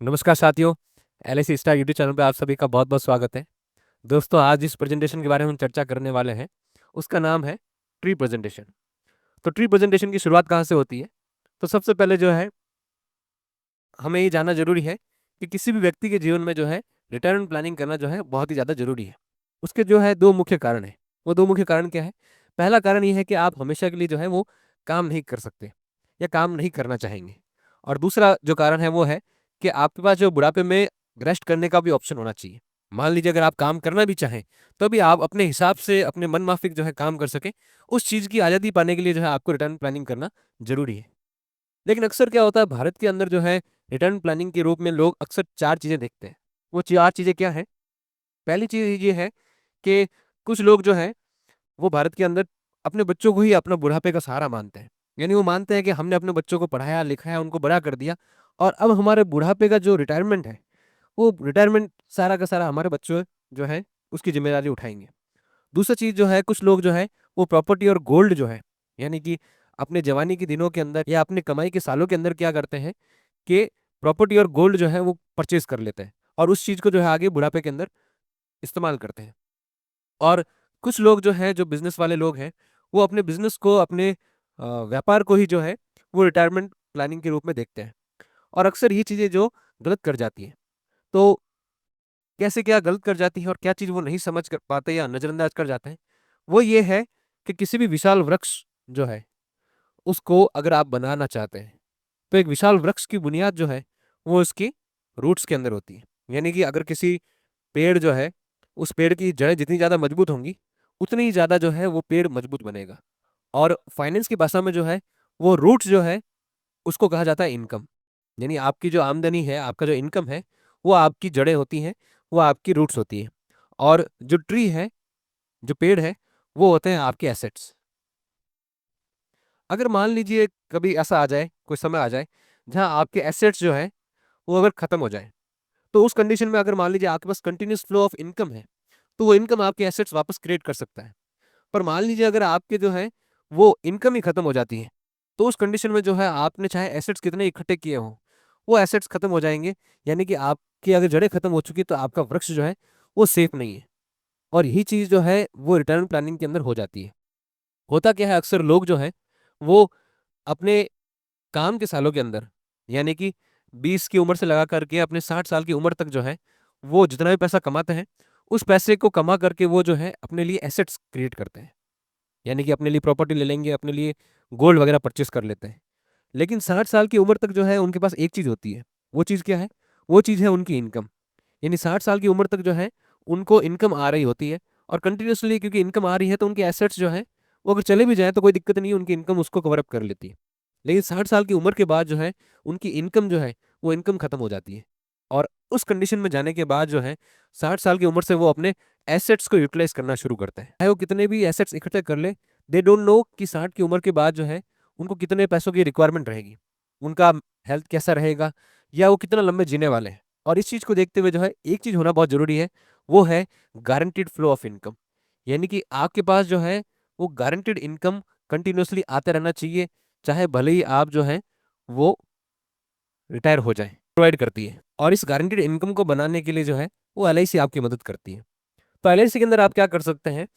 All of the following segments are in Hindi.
नमस्कार साथियों। एलआईसी स्टार यूट्यूब चैनल पे आप सभी का बहुत बहुत स्वागत है। दोस्तों, आज जिस प्रेजेंटेशन के बारे में हम चर्चा करने वाले हैं उसका नाम है ट्री प्रेजेंटेशन। तो ट्री प्रेजेंटेशन की शुरुआत कहाँ से होती है? तो सबसे पहले जो है हमें ये जानना जरूरी है कि किसी भी व्यक्ति के जीवन में जो है रिटायरमेंट प्लानिंग करना जो है बहुत ही ज़्यादा जरूरी है। उसके जो है दो मुख्य कारण है। वो दो मुख्य कारण क्या है? पहला कारण ये है कि आप हमेशा के लिए जो है वो काम नहीं कर सकते या काम नहीं करना चाहेंगे। और दूसरा जो कारण है वो है कि आपके पास जो बुढ़ापे में रेस्ट करने का भी ऑप्शन होना चाहिए। मान लीजिए अगर आप काम करना भी चाहें तो भी आप अपने हिसाब से अपने मन माफिक जो है काम कर सकें। उस चीज़ की आज़ादी पाने के लिए जो है आपको रिटर्न प्लानिंग करना जरूरी है। लेकिन अक्सर क्या होता है भारत के अंदर जो है रिटर्न प्लानिंग के रूप में लोग अक्सर चार चीज़ें देखते हैं। वो चार चीज़ें क्या है? पहली चीज़ ये है कि कुछ लोग जो है वो भारत के अंदर अपने बच्चों को ही अपना बुढ़ापे का सहारा मानते हैं। यानी वो मानते हैं कि हमने अपने बच्चों को पढ़ाया लिखाया उनको बड़ा कर दिया और अब हमारे बुढ़ापे का जो रिटायरमेंट है वो रिटायरमेंट सारा का सारा हमारे बच्चों जो है उसकी जिम्मेदारी उठाएंगे। दूसरा चीज़ जो है कुछ लोग जो है वो प्रॉपर्टी और गोल्ड जो है यानी कि अपने जवानी के दिनों के अंदर या अपने कमाई के सालों के अंदर क्या करते हैं कि प्रॉपर्टी और गोल्ड जो है वो परचेज कर लेते हैं और उस चीज़ को जो है आगे बुढ़ापे के अंदर इस्तेमाल करते हैं। और कुछ लोग जो हैं जो बिजनेस वाले लोग हैं वो अपने बिजनेस को अपने व्यापार को ही जो है वो रिटायरमेंट प्लानिंग के रूप में देखते हैं और अक्सर ये चीज़ें जो गलत कर जाती हैं। तो कैसे क्या गलत कर जाती है और क्या चीज़ वो नहीं समझ कर पाते या नज़रअंदाज कर जाते हैं, वो ये है कि किसी भी विशाल वृक्ष जो है उसको अगर आप बनाना चाहते हैं तो एक विशाल वृक्ष की बुनियाद जो है वो उसकी रूट्स के अंदर होती है। यानी कि अगर किसी पेड़ जो है उस पेड़ की जड़ें जितनी ज़्यादा मजबूत होंगी उतनी ही ज़्यादा जो है वो पेड़ मजबूत बनेगा। और फाइनेंस की भाषा में जो है वो रूट्स जो है उसको कहा जाता है इनकम। यानी आपकी जो आमदनी है आपका जो इनकम है वो आपकी जड़ें होती हैं, वो आपकी रूट्स होती है। और जो ट्री है जो पेड़ है वो होते हैं आपके एसेट्स। अगर मान लीजिए कभी ऐसा आ जाए कोई समय आ जाए जहाँ आपके एसेट्स जो है वो अगर खत्म हो जाए तो उस कंडीशन में अगर मान लीजिए आपके पास कंटिन्यूस फ्लो ऑफ इनकम है तो वो इनकम आपके एसेट्स वापस क्रिएट कर सकता है। पर मान लीजिए अगर आपके जो है वो इनकम ही खत्म हो जाती है तो उस कंडीशन में जो है आपने चाहे एसेट्स कितने इकट्ठे किए हों वो एसेट्स खत्म हो जाएंगे। यानी कि आपकी अगर जड़ें खत्म हो चुकी तो आपका वृक्ष जो है वो सेफ नहीं है। और यही चीज़ जो है वो रिटर्न प्लानिंग के अंदर हो जाती है। होता क्या है अक्सर लोग जो है वो अपने काम के सालों के अंदर यानी कि 20 की उम्र से लगा करके अपने 60 साल की उम्र तक जो है वो जितना भी पैसा कमाते हैं उस पैसे को कमा करके वो जो है अपने लिए एसेट्स क्रिएट करते हैं। यानी कि अपने लिए प्रॉपर्टी ले लेंगे, अपने लिए गोल्ड वगैरह परचेस कर लेते हैं। लेकिन 60 साल की उम्र तक जो है उनके पास एक चीज़ होती है। वो चीज़ क्या है? वो चीज़ है उनकी इनकम। यानी 60 साल की उम्र तक जो है उनको इनकम आ रही होती है और कंटिन्यूअसली क्योंकि इनकम आ रही है तो उनके एसेट्स जो हैं वो अगर चले भी जाएँ तो कोई दिक्कत नहीं है, उनकी इनकम उसको कवर अप कर लेती है। लेकिन 60 साल की उम्र के बाद जो है उनकी इनकम जो है वो इनकम खत्म हो जाती है। और उस कंडीशन में जाने के बाद जो है 60 साल की उम्र से वो अपने एसेट्स को यूटिलाइज करना शुरू करते हैं। चाहे वो कितने भी एसेट्स इकट्ठे कर ले, दे डोंट नो कि 60 की उम्र के बाद जो है उनको कितने पैसों की रिक्वायरमेंट रहेगी, उनका हेल्थ कैसा रहेगा या वो कितना लंबे जीने वाले हैं। और इस चीज़ को देखते हुए जो है एक चीज़ होना बहुत ज़रूरी है, वो है गारंटीड फ्लो ऑफ इनकम। यानी कि आपके पास जो है वो गारंटीड इनकम कंटिन्यूअसली आते रहना चाहिए, चाहे भले ही आप जो है वो रिटायर हो जाएँ, प्रोवाइड करती है। और इस गारंटीड इनकम को बनाने के लिए जो है वो एलआईसी आपकी मदद करती है। तो एलआईसी के अंदर आप क्या कर सकते हैं,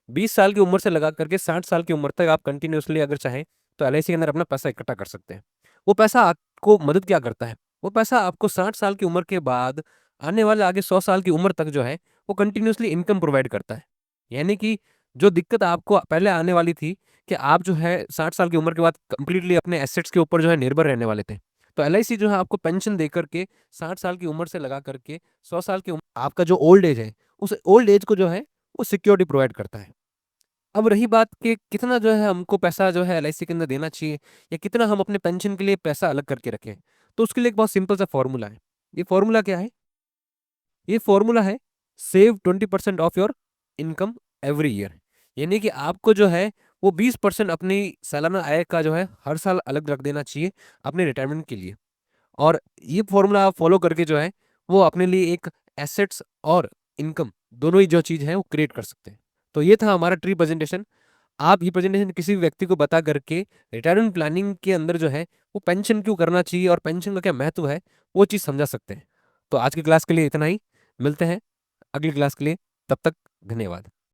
20 साल की उम्र से लगा करके 60 साल की उम्र तक आप कंटिन्यूअसली अगर चाहें तो एलआईसी के अंदर अपना पैसा इकट्ठा कर सकते हैं। वो पैसा आपको मदद क्या करता है? वो पैसा आपको 60 साल की उम्र के बाद आने वाले आगे 100 साल की उम्र तक जो है वो कंटिन्यूअसली इनकम प्रोवाइड करता है। यानी कि जो दिक्कत आपको पहले आने वाली थी कि आप जो है 60 साल की उम्र के बाद कंप्लीटली अपने एसेट्स के ऊपर जो है निर्भर रहने वाले थे। तो एलआईसी जो है आपको पेंशन दे करके 60 साल की उम्र से लगा करके 100 साल की उम्र आपका जो ओल्ड एज है उस ओल्ड एज को जो है वो सिक्योरिटी प्रोवाइड करता है। अब रही बात कि कितना जो है हमको पैसा जो है एलआईसी के अंदर देना चाहिए या कितना हम अपने पेंशन के लिए पैसा अलग करके रखें, तो उसके लिए एक बहुत सिंपल सा फॉर्मूला है। ये फॉर्मूला क्या है? ये फॉर्मूला है save 20% of your income every year. यानी कि आपको जो है वो 20% अपनी सालाना आय का जो है हर साल अलग रख देना चाहिए अपने रिटायरमेंट के लिए। और ये फॉर्मूला आप फॉलो करके जो है वो अपने लिए एक एसेट्स और इनकम दोनों ही जो चीज़ है वो क्रिएट कर सकते हैं। तो ये था हमारा ट्री प्रेजेंटेशन। आप ये प्रेजेंटेशन किसी भी व्यक्ति को बता करके रिटायरमेंट प्लानिंग के अंदर जो है वो पेंशन क्यों करना चाहिए और पेंशन का क्या महत्व है, वो चीज़ समझा सकते हैं। तो आज की क्लास के लिए इतना ही, मिलते हैं अगली क्लास के लिए, तब तक धन्यवाद।